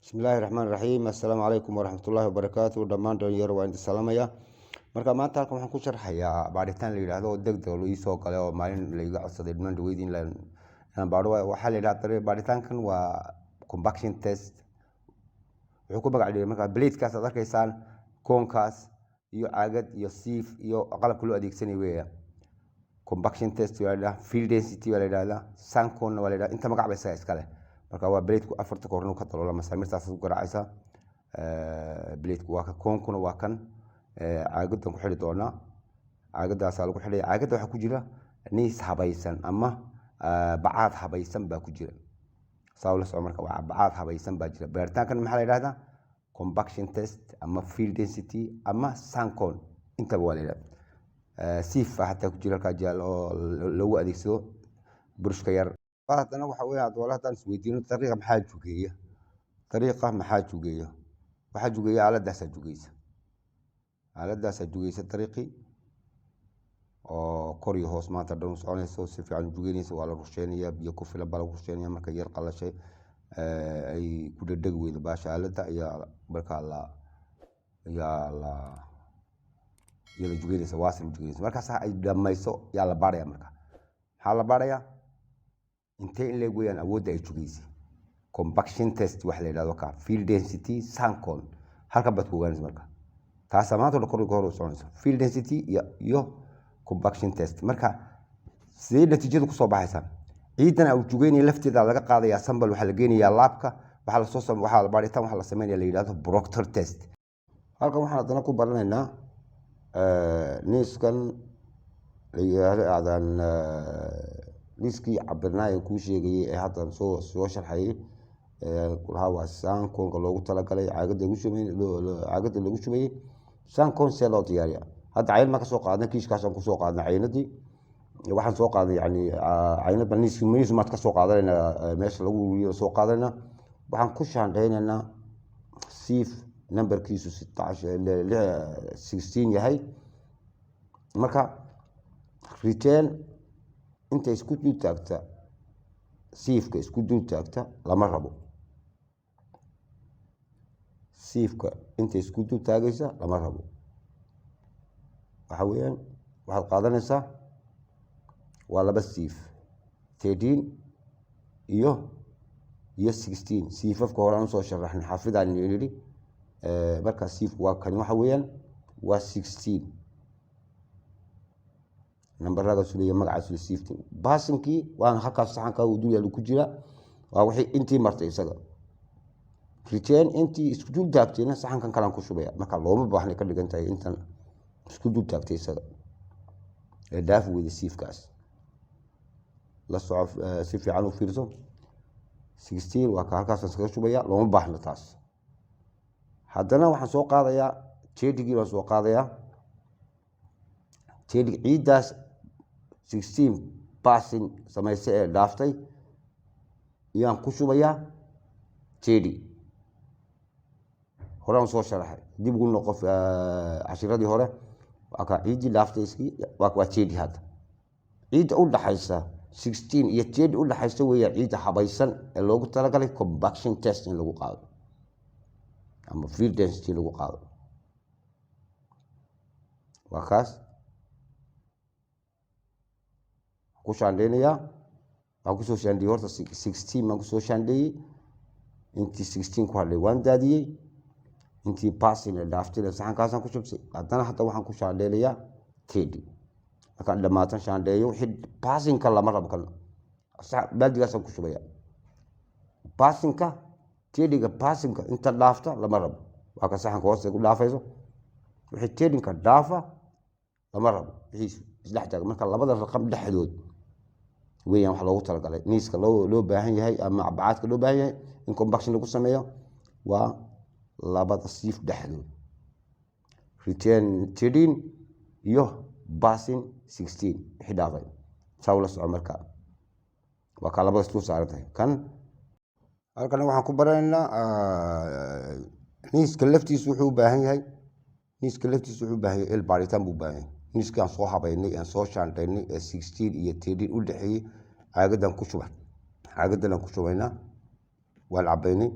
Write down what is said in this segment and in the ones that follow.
بسم الله الرحمن الرحيم السلام عليكم ورحمة الله وبركاته دمان dhalinyaro waa inta salaamaya marka maanta halkan waxaan ku sharxayaa baaritaan la yiraahdo degdeg loo soo galay oo maalin la iga codsaday dhammaan weydin la baaro waxa la yiraahdaa baaritaankan waa compaction test wuxuu ku magac dhigay marka blade kaas aad arkaysaan koonkaas iyo caagad iyo siif iyo qalabka loo adeegsanay weeyaa compaction test waa la field density waa la yiraahdaa sankon waa la yiraahdaa inta magac bay iska leh marka waa blade ku afarta koorno ka talo lama samirtaas ku garaacaysa blade ku waa ka koonkuna waa kan caagadan ku xidhi doona caagadaas lagu xidhay caagada waxa ku jira niis habaysan ama bacaad habaysan baa ku jira sawla soo marka waa bacaad habaysan baa jira baaritaankan maxaa la yiraahdaa compaction test ama field density ama sankon inta waa la yiraahdaa siif hatta ku jira ka jaal oo lagu adeegsado burshka yar هذا waxa weeye aad walaal tan isweydiino dariiqa maxaa jugeeya waxa jugeeya aaladaas jugeysa dariiqi oo kor iyo hoos maanta dhan soconayso si fiican jugeynaysa waa la rusheynaya biyo ku filan baa lagu rusheynaya marka yar qalashay ay ku dhadhag weydo baasha aalada ayaa marka la jugeynaysa waasil jugeynaysa markaas ay dhamayso yaa la baaraya marka maxaa la baaraya intee in leeg weeyaan awoodda ay jugeysay compaction test waxa la yiraahdo ka field density sankon halka bad ku ogaanaysa marka taas amaanto kor u soconaysa field density iyo compaction test marka sidee natiijadu ku soo baxaysa ciidan ay jugeynay lafteeda laga qaadaya sambal waxa la geenayaa laabka waxa la baaritaan waxa la sameeyaa la yiraahdo Proctor test halkan waxaan hadana ku baranaynaa niiskan la yiraahdo liskii cabirnaa ku sheegay ee hadda soo sharxay kulaha waa sankon loogu talagalay caagada lagu shubay sankon selo diyaariya hadda cayn ma ka soo qaadnay kiiskaas aan ku soo qaadnay caynadii waxaan soo qaaday yani caynad baniis ma ka soo qaadayna meesha lagu soo qaadayna waxaan ku shaandheynaa siif numberkiisu 16 yahay marka return inta isku dul taagta siifka isku dul taagta lama rabo siifka inta isku dul taagaysa lama rabo waxa weeyaan waxaad qaadanaysaa waa laba siif 13 iyo 16 siifafka hore aan soo sharaxnay xafidaan yiri marka siif waa kan waxa weeyaan waa 16 number laga suuliyo magaca siiftin baasinki waan halkaas saxanka uu duuyaal ku jira waa wixii intii martay isaga return intii isku dul taagtayna saxankan kala ku shubaya marka looma baahnay ka dhigantahay intan isku dul taagtay isaga ee daaf weeyay siifkaas la socod si fiican u fiirso 16 waa ka halkaas iska shubaya looma baahna taas haddana waxaan soo qaadayaa jeedigii waan soo qaadayaa jeedig ciidaas 16 passing samaysay ee dhaaftay iyaan ku shubaya jeedi horaan soo sharaxay dib ugu noqof cashiradii hore aka ciidi dhaaftay iski waa jeedi hadda ciida u dhaxaysa 16 iyo jeedi u dhaxaysa weeyaa ciida habaysan ee loogu talagalay compaction test in lagu qaado ama field density lagu qaado waa kaas ku shaandheynaya waxaan ku soo shaandhiyay horta 16 ma ku soo shaandhiyay intii 16 ku hadlay waan daadiyay intii passing ee dhaaftay saxankaasaan ku shubsay haddana waxaan ku shaandheynayaa tedi markaan dhamaatan shaandheeyo wixii passing ka lama rabo kan baaldigaasaan ku shubaya passing ka tediga passing ka inta dhaafta lama rabo waa ka saxanka hoose ku dhaafayso wixii tedinka dhaafa lama rabo wixii isdhex taagan marka labada raqam dhexdood weeyaan wax loogu talagalay niiska loo baahan yahay ama bacaadka loo baahan yahay in compaction lagu sameeyo waa labada siif dhexdood return 13 iyo passing 16 xidaafay sawla soo marka waa ka labada isku saarantahay kan halkan waxaan ku baranaynaa niiska laftiisu wuxuu u baahan yahay il baaritaan buu baahan yahay niiskaan soo habaynay aan soo shaandhaynay 16 iyo 13 u dhaxeeyay caagadan ku shubayna waan cabaynay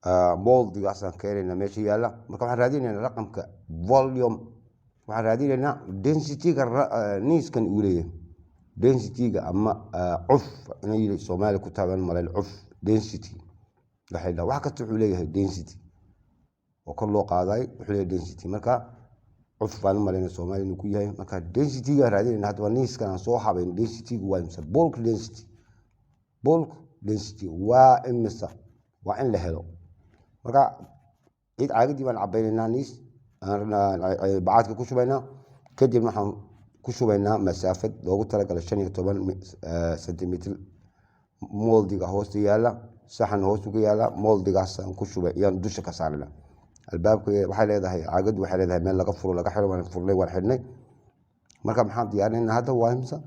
moldigaasaan keenayna meesha yaalla. Marka waxaan raadinaynaa raqamka volume, waxaan raadinaynaa densityga niiskan uu leeyahay, densityga ama cuf inay Soomaali ku taaban malayn cuf density waxay dhahaa wax kasta wuxuu leeyahay density oo kor loo qaaday wuxuu leeyahay density. Marka cuf baan malaynaa Soomaali inuu ku yahay. Marka densityga raadinaynaa hadaba niiskan aan soo habayn densitygu waa imisa bulk density. Bulk density waa imisa, waa in la helo. marka cid caagadii baan cabaynaynaa niis bacaadka ku shubaynaa, kadib waxaan ku shubaynaa masaafad loogu talagalay 15 sentimitir moldiga hoosta yaala, saxan hoostu ka yaala, moldigaasaan ku shubay iyaan dusha ka saarnaa. albaabka waxay leedahay caagadu, waxay leedahay meel laga furo laga xiro, waan furnay waan xidhnay. marka maxaan diyaarinaynaa hadda waa imisa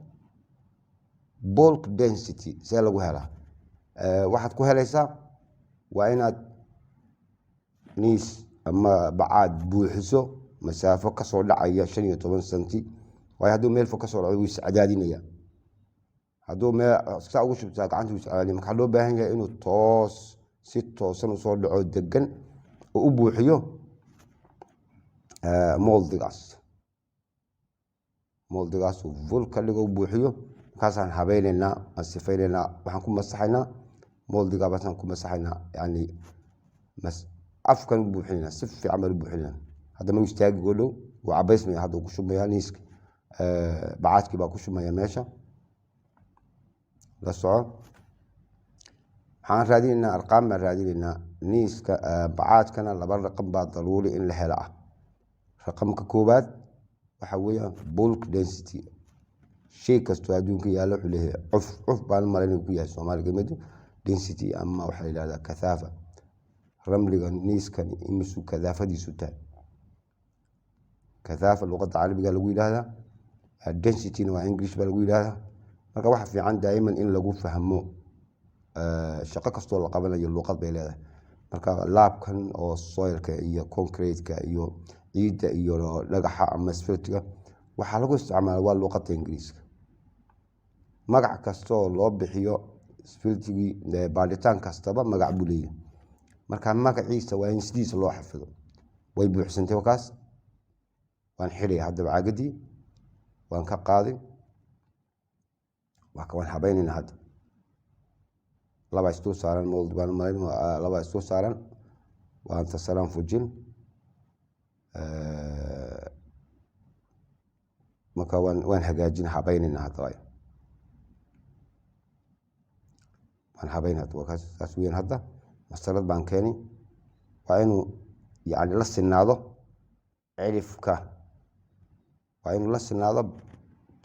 bulk density see lagu helaa. waxaad ku helaysaa waa inaad niis ama bacaad buuxiso masaafo kasoo dhacaya 15 senti. waayo hadduu meel fog kasoo dhaco wuu iscadaadinaya, hadduu meel saa ugu shubtaa gacanta wuu iscadaadinaya. marka loo baahan yahay inuu toos si toosan usoo dhaco degan oo u buuxiyo moldigaas uu full ka dhigo u buuxiyo. markaasaan habaynaynaa, aan sifaynaynaa, waxaan ku masaxaynaa moldiga, basaan ku masaxaynaa yani afkan u buuxinaynaa, si fiican baan u buuxinaynaa. hadda ma istaagi goo dhow wuu cabaysmaya, hadda ku shubmaya niiska bacaadkii baa ku shubmaya meesha la soco. waxaan raadinaynaa arqaam baan raadinaynaa niiska bacaadkana 2 raqam baa daruuri in la helo ah. raqamka koowaad waxa weeyaan bulk density. shay kastoo adduunka yaalla wuxuu leeyahay cuf baan malayn ku yahay Soomaaliga mid density ama waxa la yiraahdaa kasaafa. ramliga niiskan imisu kasaafadiisu tahay, kasaafa luqadda carabiga lagu yiraahdaa, density waa English baa lagu yiraahdaa. marka waxa fiican daa'iman in lagu fahmo shaqo kastoo la qabanayo luqad bay leedahay. marka laabkan oo soilka iyo concrete-ka iyo ciidda iyo dhagaxa ama asfaltiga waxaa lagu isticmaalaa waa luqadda Ingiriiska. magac kastoo loo bixiyo asfaltigii baadhitaan kastaba magac buu leeyahay. marka magaciisa waa in sidiisa loo xafido. way buuxsantay wakaas waan xidhay hadda caagadii waan ka qaaday waan habaynaynaa. hadda laba istuu saaran mold baan malayn laba istuu saaran waan tasaran fujin. marka waan hagaajin habaynaynaa. hadda waan habaynaa wakaas saas weeyaan. hadda masalad baan keenay waa inuu yani la sinaado cirifka, waa inuu la sinaado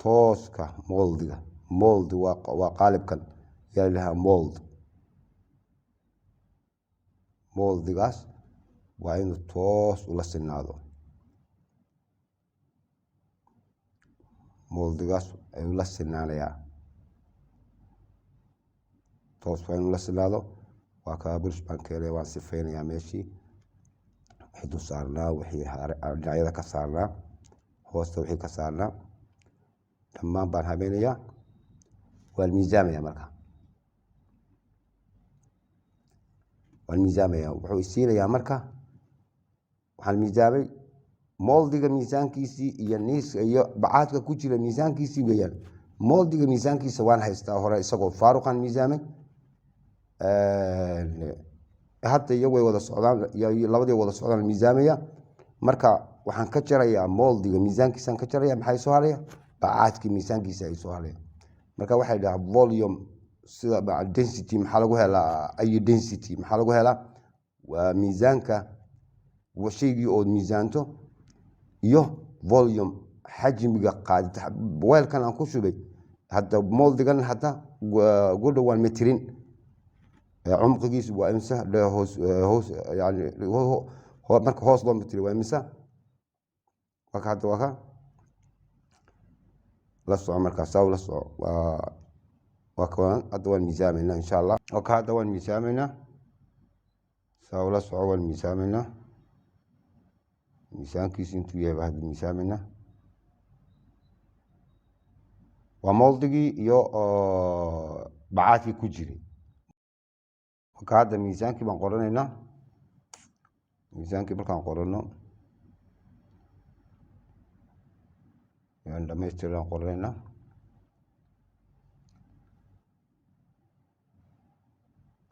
tooska moldiga. mold waa qaalibkan yaa lahaa moldigaas waa inuu toos ula sinaado. moldigaas ayuu la sinaanayaa toos waa inuu la sinaado. waa ka burish baan keenay waan sifaynayaa meeshii wixii dul saarnaa, wixii dhinacyada ka saarnaa, hoosta wixii ka saarnaa dhammaan baan habaynayaa. waan miisaamayaa. marka waan miisaamayaa, wuxuu isiinayaa marka waxaan miisaamay moldiga miisaankiisii iyo niiska iyo bacaadka ku jira miisaankiisii weeyaan. moldiga miisaankiisa waan haystaa hore isagoo faaruqan miisaamay. hadda iyo way wada socdaan, labadii wada socdaan miisaamaya. marka waxaan ka jarayaa moldiga miisaankiisaan ka jaraya. maxay soo haraya bacaadkii miisaankiisa ay soo haraya. marka waxay dhahaa volume sida density maxaa lagu helaa, ay density maxaa lagu helaa waa miisaanka shaygii oo miisaanto iyo volume xajmiga qaadita. weelkan aan ku shubay hadda moldigan hadda ugu dhowaan metrin cumqigiisu waa imisa hoos yani marka hoos loo metri waa imisa. marka hadda waa ka la soco markaa saa la soco waa kan hadda waan miisaamaynaa insha Allah. marka hadda waan miisaamaynaa saa la soco waan miisaamaynaa. miisaankiisu intuu yahay baa hadda miisaamaynaa. waa moldigii iyo bacaadkii ku jiray. marka hadda miisaankii baan qoranaynaa miisaankii markaan qorano yaan dhammaystiran qoranayna.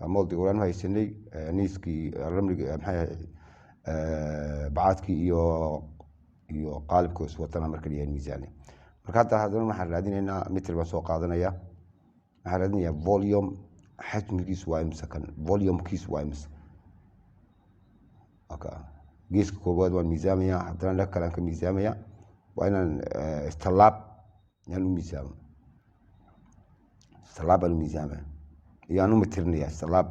moldi waan haysanay niiskii ramliga bacaadkii iyo qaalibka iswatana marka la yahay miisaani. marka hadda haddana waxaan raadinaynaa mitir baan soo qaadanaya. waxaan raadinayaa volume xajmigiisu waa imisa kan volumekiisu waa imisa. geeska koobaad waan miisaamaya, haddana dhanka kale aan ka miisaamaya. waa inaan istallaab yaan u miisaamo. istallaab baan u miisaamaya yaan u mitirinaya. istallaab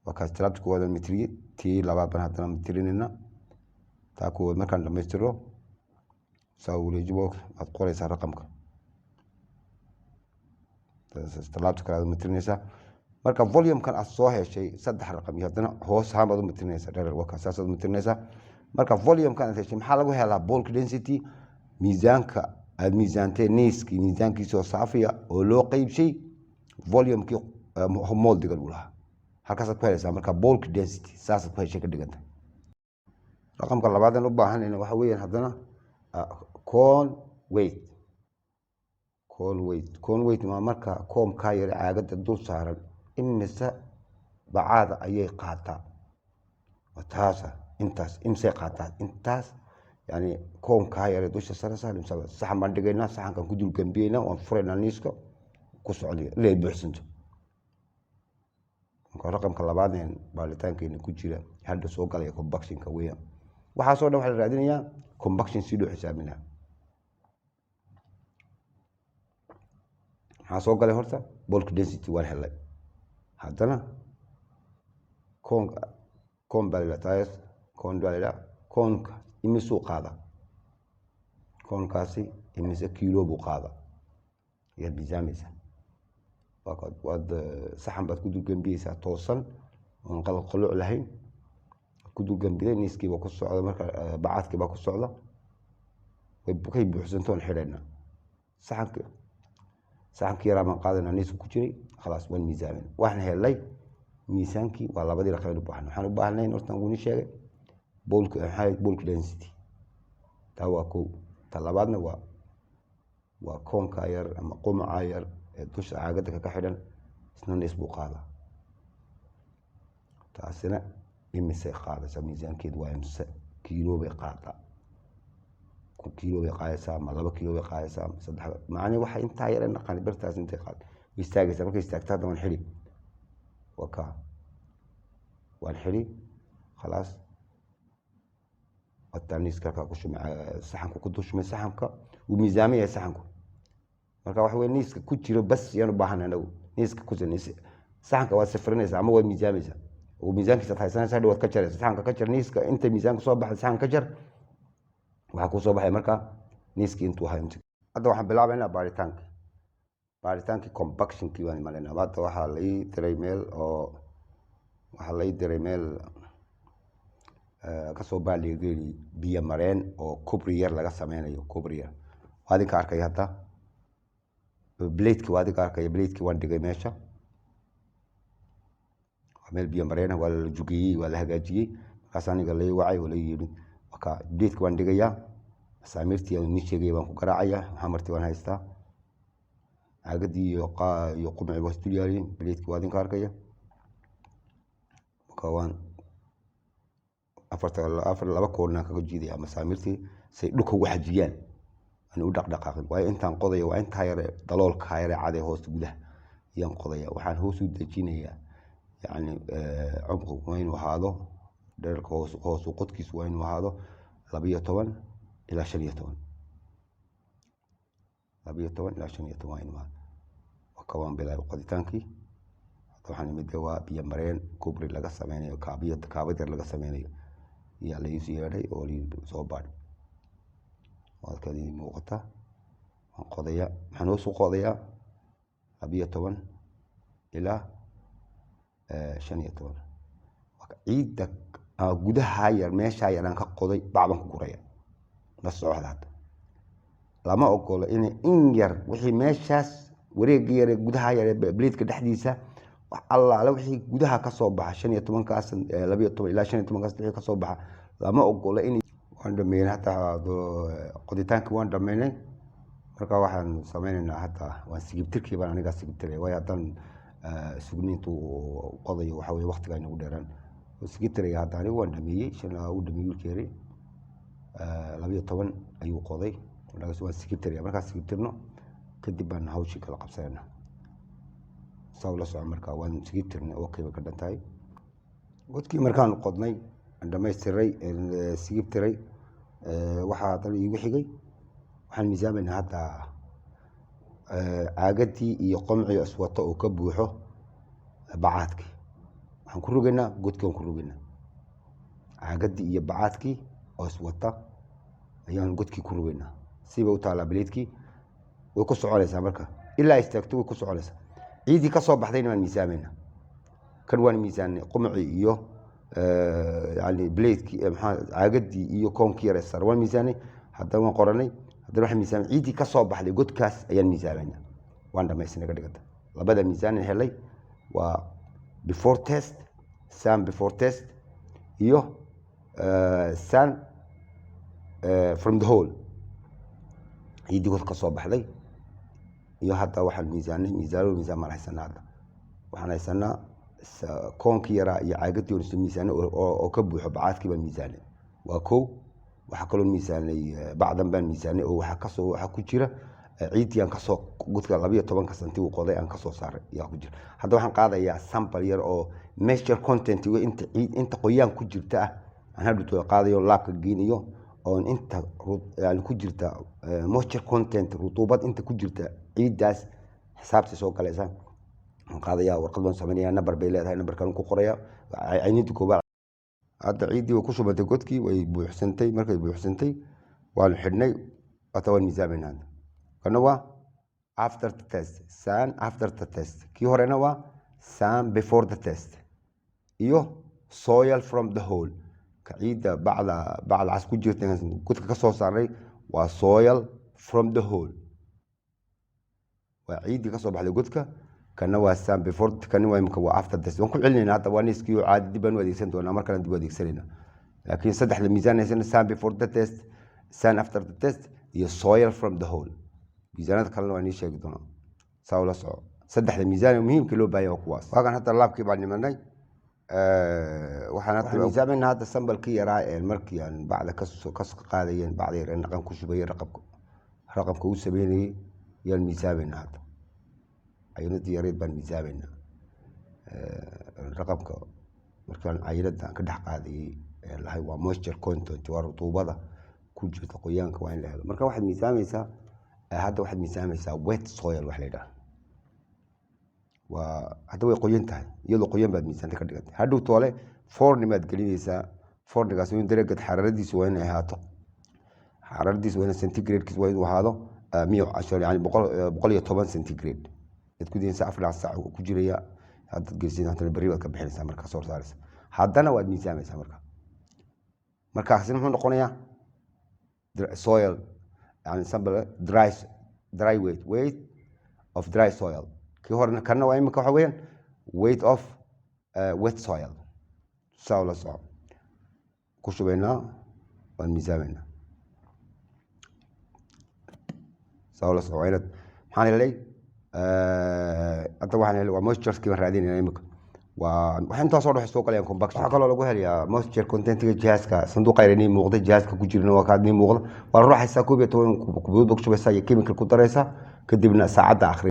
waa kaa istallaabta koowaad aan mitiriye, tii labaad baan haddana mitirinayna. taa koowaad markaan dhammaystiro saa wareejibo waad qoraysaa raqamka. istallaabta kale aad mitirinaysaa. marka volume-kan aad soo heshay 3 raqam iyo haddana hoos ahaan baad u mitirinaysaa dherer waa kaa saasaad u mitirinaysaa. marka volume-kan aad heshay maxaa lagu helaa? bulk density, miisaanka aad miisaantay niiskii miisaankiisoo saafiya oo loo qeybshay volume-kii moldigan uu lahaa. halkaasaad ku helaysaa marka bulk density saasaad ku heshay ka dhiganta. raqamka labaadan u baahanayna waxa weeyaan haddana cone weight. cone weight waa marka koomkaa yar caagada dul saaran imise bacaada ayay qaataa. taasa intaas imsay qaataa intaas yani koomkaa yar dusha sare saaran saxan baan dhigaynaa. saxankan ku dul gambiyeynaa waan furaynaa niiska ku socday ilaa buuxsanto. marka raqamka labaad ee baaritaankeena ku jira hadda soo galaya compactionka weeyaan. waxaasoo dhan waxaa la raadinayaa compaction si loo xisaabinaa. maxaa soo galay horta bulk density waan helay. haddana koon baa la koonka imisuu qaada. koonkaasi imise kiilo buu qaada ayaad miisaamaysaa. waad saxan baad ku dulgambiyeysaa toosan oon qalqaluuc lahayn. ku dulgambiday niiskiiba ku socda marka bacaadkiibaa ku socda way buuxsantoon xidhaynaa. saxankii yaraa baan qaadanaa niiska ku jiray khalaas waan miisaamin. waxaan helay miisaankii waa labadii raqam u baahnay. waxaan u baahnayn horta wuu ni sheegay bulk density. taa waa kow. ta labaadna waa koonka yar ama qumaca yar ee dusha caagada ka xidhan isna niis buu qaadaa. taasina imisay qaadaysaa miisaankeedu waa imse kiilo bay qaadaa. kiilo bay qaadaysaa ama 2 kiilo bay qaadaysaa ama 3. macni waxa intaa yar naqani bartaas intay qaad istaagaysaa. markay istaagtaa hadda waan xidhi waan xidhi khalaas. niiska ku shumay saxanku ku dushmay saxanka uu miisaamaya saxanku. marka waxa weeye niiska ku jiro bas yaan u baahanay anagu. niiska ku jiro saxanka waa safrinaysaa ama waa miisaamaysaa. oo miisaankiisa haysanaysaa dhawaad ka jaraysaa. saxanka ka jar niiska inta miisaanka soo baxay saxanka ka jar. waxaa ku soo baxay marka niiskii intuu ahaa inta. hadda waxaan bilaabaynaa baaritaankii compactionkii baan imanaynaa. hadda waxaa la ii diray meel kasoo baaligeeli biyo mareen oo kubri yar laga sameynayo. kubri yar waa adinka arkaya. hadda bladeki waa adinka arkaya. bladeki waan dhigay meesha. waa meel biyo mareen waa la jugeeyey waa la hagaajiyey. markaas aniga la wacay oo la yidhi bladeki waan dhigayaa. masaamirtii aan ni sheegay baan ku garaacaya. hamartii waan haystaa. caagadii iyo qumci waa isdul yaaliin. bladeki waa adinka arkaya. marka waan laba koornaan kaga jiidaya masaamirtii say dhulka ugu xajiyaan aan u dhaqdhaqaaqin. waayo intaan qodaya waa intaa yare daloolka yare cadee hoosta gudaha ayaan qodaya. waxaan hoos u dejinayaa yani cumqu waa inuu ahaado dhererka hoosu qodkiisu waa inuu ahaado 12 ilaa 15. 12 ilaa 15 waa inuu ahaado. waan bilaabay qoditaankii. waxaan imid waa biyo mareen kubri laga sameynayo kaabad yar laga sameynayo yaa la ii yeedhay oo soo baadhay. waadkadii muuqata waan qodayaa. waxaan hoos u qodayaa 12 ilaa 15. ciidda gudaha yar meeshaa yaraan ka qoday bacban ku guraya. la socda hadda lama ogolo in yar wixii meeshaas wareegga yar gudaha yar bladeka dhexdiisa alla wixii gudaha ka soo baxa 15 kaas 12 ilaa 15 kaas wixii ka soo baxa lama ogola in waan dhameeyay hataa qoditaanka waan dhameeyay marka waxaan sameeynaa hataa waan sigibtirkii baan aniga sigibtiray way hadan sugniintu qodayo waxa way waqtiga inagu dheeraan sigibtiray hataa aniga waan dhameeyay shana uu dhameeyay keeri 12 ayuu qoday walaal waan sigibtiray marka sigibtirno kadib baan hawshii kala qabsanaa sawla soo marka waan sigibtirnay oo kayba ka dhantaay godkii markaan qodnay dhamaystiray sigibtiray waxa tan igu xigay waxaan miisaamayna hadda aagadii iyo qomci aswato oo ka buuxo bacaadki waxaan ku rogaynaa godkaan ku rogaynaa aagadii iyo bacaadki oo aswata ayaan godkii ku rogaynaa siba u taala bileedkii way ku soconaysaa marka ilaa istaagto way ku soconaysaa ciidii ka soo baxdayna waan miisaamayna kan waan miisaanay qomci iyo يعني بليد عاقدي iyo koonki yar sar waan miisaanay hadda waan qoranay hadda waxa miisaan ciidi ka soo baxday godkaas ayaan miisaanayna waan dhameysnay ka dhigata labada miisaan helay waa before test sam before test iyo san from the hole ciidi god ka soo baxday iyo hadda waxaan miisaanay miisaan ma haysanaa hadda waxaan haysanaa koonki yara iyo caagadii oo miisaan oo ka buuxo bacaadkii baan miisaanay waa koow waxa kale oo miisaanay bacdan baan miisaanay oo waxa ku jira ciidii aan ka soo godka 12 santi uu qoday aan ka soo saaray yaa ku jira hadda waxaan qaadayaa sample yar oo moisture content iyo inta qoyaan ku jirta aan hadda qaadayo laabka geeniyo oo inta yani ku jirta moisture content rutubad inta ku jirta ciidaas xisaabta soo galaysa qaadaya warqad baan sameeyaa number bay leedahay numberkan ku qoraya aynidii koobaad hadda ciidii oo ku shubatay godkii way buuxsantay markay buuxsantay waan xidhnay wataan miisaamayna kana waa after the test san after the test kii horena waa san before the test iyo soil from the hole ka ciida bacda cas ku jirta godka ka soo saaray waa soil from the hole waa ciidii ka soo baxday godka kana waa san before kana waa imka waa after test waan ku celinayna hadda waan iskiyo caadi dib aan u adeegsan doonaa marka aan dib u adeegsanayna laakiin saddexda miisaan haysan san before the test san after the test iyo soil from the hole miisaanada kalena waan sheegi doonaa sawla soo saddexda miisaan muhiimka loo baahan yahay kuwaas waagan hadda laabkii baan nimanay waxaan hadda miisaamayna hadda sambalkii yaraa ee markii aan bacda ka soo qaadayeen bacda yar dhaqan ku shubay raqamka uu sameeyay yaan miisaamayna hadda ayuunadii yareed baan miisaamayna raqamka markaan ayuunada ka dhex qaadayay lahay waa moisture content waa rutubada ku jirta qoyaanka waa in la helo marka waxaad miisaamaysaa hadda waxaad miisaamaysaa wet soil wax la yiraahdo waa hadda way qoyan tahay iyadoo qoyan baad miisaanta ka dhigantay hadhow toole fornimaad gelinaysaa fornigaas in darajad xaraaradiisu waa inay ahaato xaraaradiisu waa in centigrade-kiisu waa inuu ahaado 110 yani 110 centigrade ku diinsa 4 saac ku jiraya hadda geesin hadda bari baad ka bixinaysaa marka soo saaraysa haddana waad miisaamaysaa markaas muxuu noqonayaa soil yani sample dry weight of dry soil kii horena kana waa imika waxa weeyaan weight of wet soil sawla soo ku shubaynaa waan miisaamayna sawla soo ayad maxaan helay hadda waxaan helay waa moisture-kii baan raadinayna imika waxaan intaas oo dhex soo galayaan compaction waxa kaloo lagu helayaa moisture content-ga jihaaska sanduuqa yareeni muuqda jihaaska ku jirna waa kaadni muuqda waa ruuxaysa 12 kubood ku shubaysa iyo chemical ku daraysa kadibna saacada akhri